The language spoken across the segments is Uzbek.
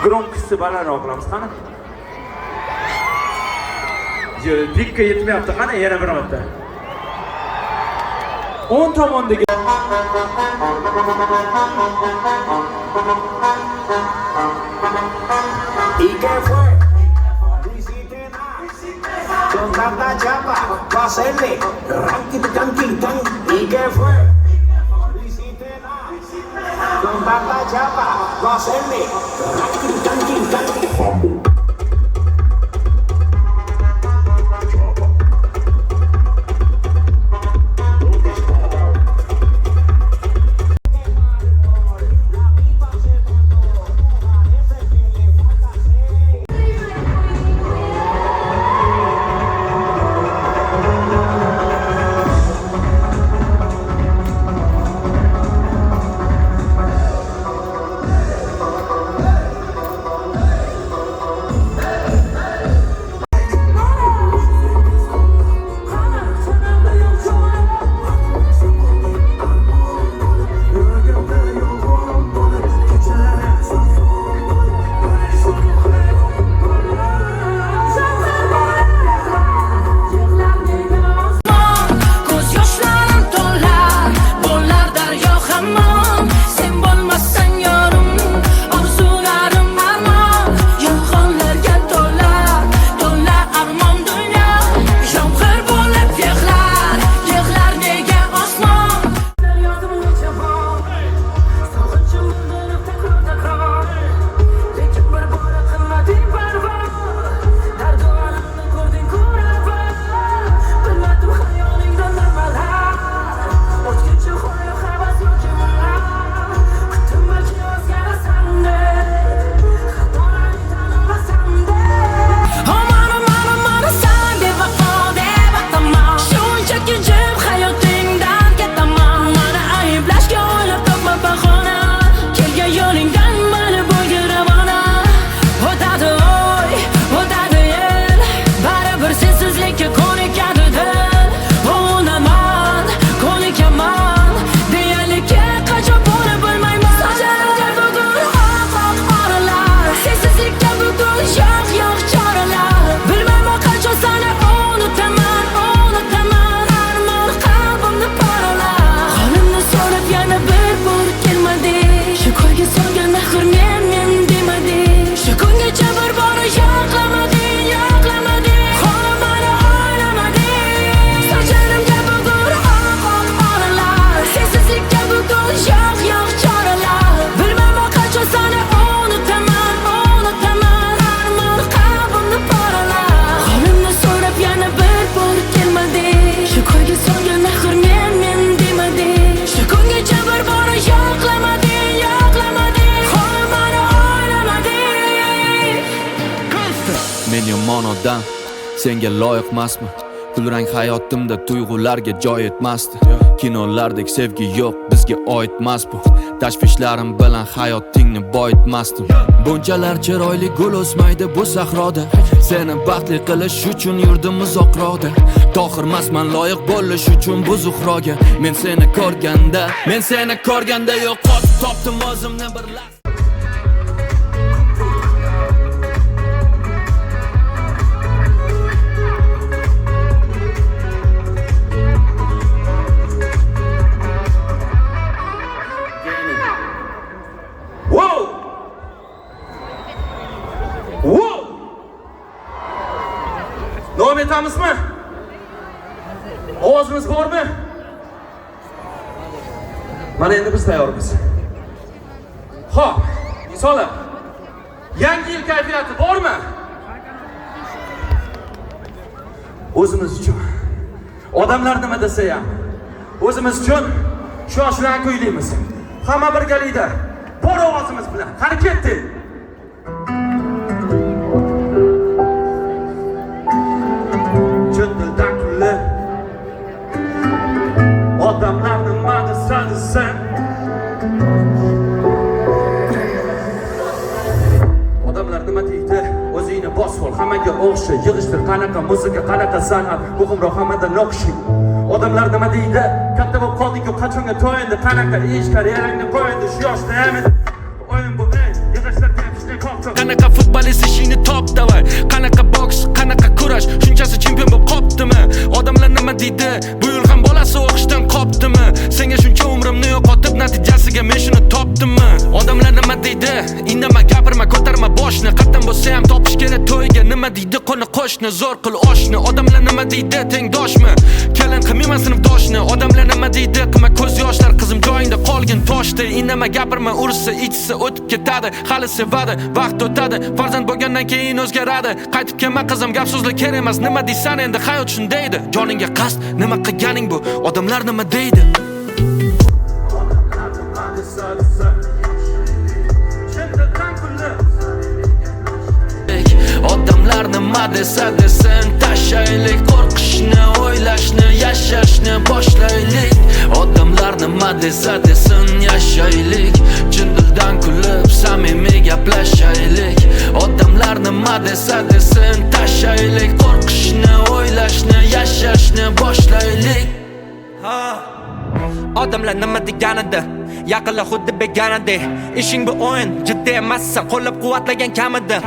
Gромkisi balandroq qilamiz qani? Pikka yetmayapti qani, yana bir marta. 10 tomondagi ¿Y qué fue? No hiciste nada. Con tanta chapa, va a hacerle ranking, tanking, tan. ¿Y qué fue? No hiciste nada. Con tanta chapa, va a hacerle ranking, tanking, tan. Men yomon odam, senga loyiqmasman. Kulrang hayotimda tuyg'ularga joy etmasdi. Kinolardek sevgi yo'q, bizga oidmas bu. Tashvishlarim bilan hayotingni boyitmasdim. Bunchalar chiroyli gul o'smaydi bu sahroda. Seni baxtli qilish uchun yurdim uzoqroqda. Tohirmasman loyiq bo'lish uchun bu zuhroga. Men seni ko'rganda yo'qotib topdim o'zimni bir lahza. Devam etamizmi? Ovozimiz bormi? Mana endi biz tayyormiz. Xo'p, insonlar, yangi yil kayfiyati bormi? O'zimiz uchun. Odamlar nima desa ham, o'zimiz uchun shoshlan kuylaymiz. Hamma birgalikda, bor ovozimiz bilan. Qani ketdik. Odamlar nima desa desin. Odamlar nima deydi? O'zingni bos ol, hammaga o'xsha, yig'ishtir, qanaqa muzika, qanaqa san'at, muhimroq hammadan o'xshing. Odamlar nima deydi? Katta bo'lib qoldik-ku, qachonga to'yindi, qanaqa ish, karyerangni qo'yindi, shu yoshda ham o'yin bu, yig'ishtir, tepishni qoqtir. Qanaqa futbolist ishingni top davay. Qanaqa boks, qanaqa kurash, shunchasi chempion bo'lib qopdimi? Odamlar nima deydi? Bu yil ham bolasi o'qishdan qopdimi? Senga shuncha umrimni yo'qotib, natijasiga men shuni topdimmi? Odamlar nima deydi? Indama, gapirma, ko'tarma boshni. Qatdan bo'lsa ham topish kerak to'yga. Nima deydi qo'ni qo'shni, zo'r qil oshni. Odamlar nima deydi? Tengdoshmi? Kelin qilmayman sinfdoshni. Odamlar nima deydi? Qilma ko'z yoshlar, qizim joyingda qolgin toshdi. Indama, gapirma, ursa, ichsa o'tib ketadi. Hali sevadi, vaqt o'tadi. Farzand bo'lgandan keyin o'zgaradi. Qaytib kelma qizim, gap so'zlar kerak emas. Nima deysan endi? Hayot shundaydi. Joningga qasd, nima qilganing bu? Odamlar nima deydi? Odamlar nima desa desin, tashlaylik qo'rqishni, o'ylashni, yashashni boshlaylik. Odamlar nima desa desin, yashaylik, chin dildan kulib samimiy gaplashaylik. Odamlar nima desa desin, tashlaylik qo'rqishni, o'ylashni, yashashni boshlaylik. Odamlar nima deganida, yaqinlar xuddi begonadek. Ishing bu o'yin, jiddiy emassan, qo'llab quvvatlagan kamida.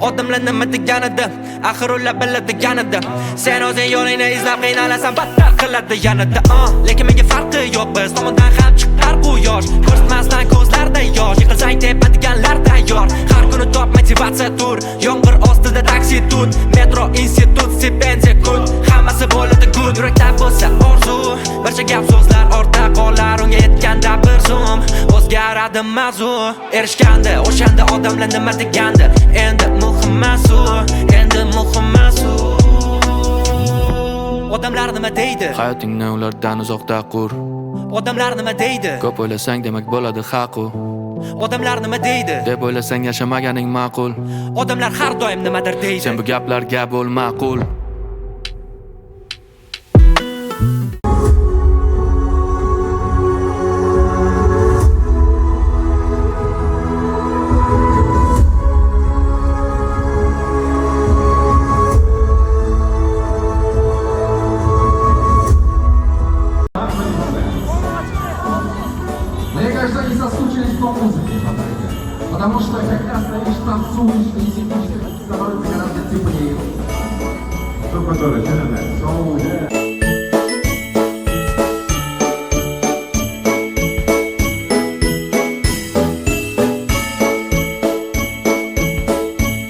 Odamlar nima deganida, axir ular biladiganida. Sen o'zing yo'lingni izlab qiynalasan, battar qiladi yanada. Lekin menga farqi yo'q, biz tomondan ham chiqar bu yosh. Ko'rsatmasdan ko'zlarda yosh, yiqilsang tepadiganlar tayyor. Har kuni top motivatsiya tur, yomg'ir ostida taksi tut, metro institut, stipendiya kut, hammasi bo'ladi good. Yurakda bo'lsa orzu, barcha gap so'zlar ortda qolar, unga yetganda bir zum o'zgaradi mavzu. Erishganda o'shanda odamlar nima degandi, endi muhim masu, endi muhim masu. Odamlar nima deydi? Hayotingni ulardan uzoqda qur. Odamlar nima deydi? Ko'p o'ylasang demak bo'ladi haqu. Odamlar nima deydi? Deb o'ylasang yashamaganing ma'qul. Odamlar har doim nimadir deydi. Sen bu gaplarga bo'l ma'qul. Мне кажется, они соскучились по музыке, потому что когда стоишь, танцуешь, и сидишь, становится гораздо теплее.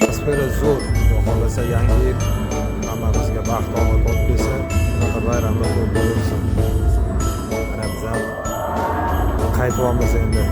Atmosfera zo'r, xudo xolasa yangi yil hammamizga baxt omad olib kelsin, bunaqa bayramlar ko'p bo'lsin. Mana biz ham qaytyapmiz endi.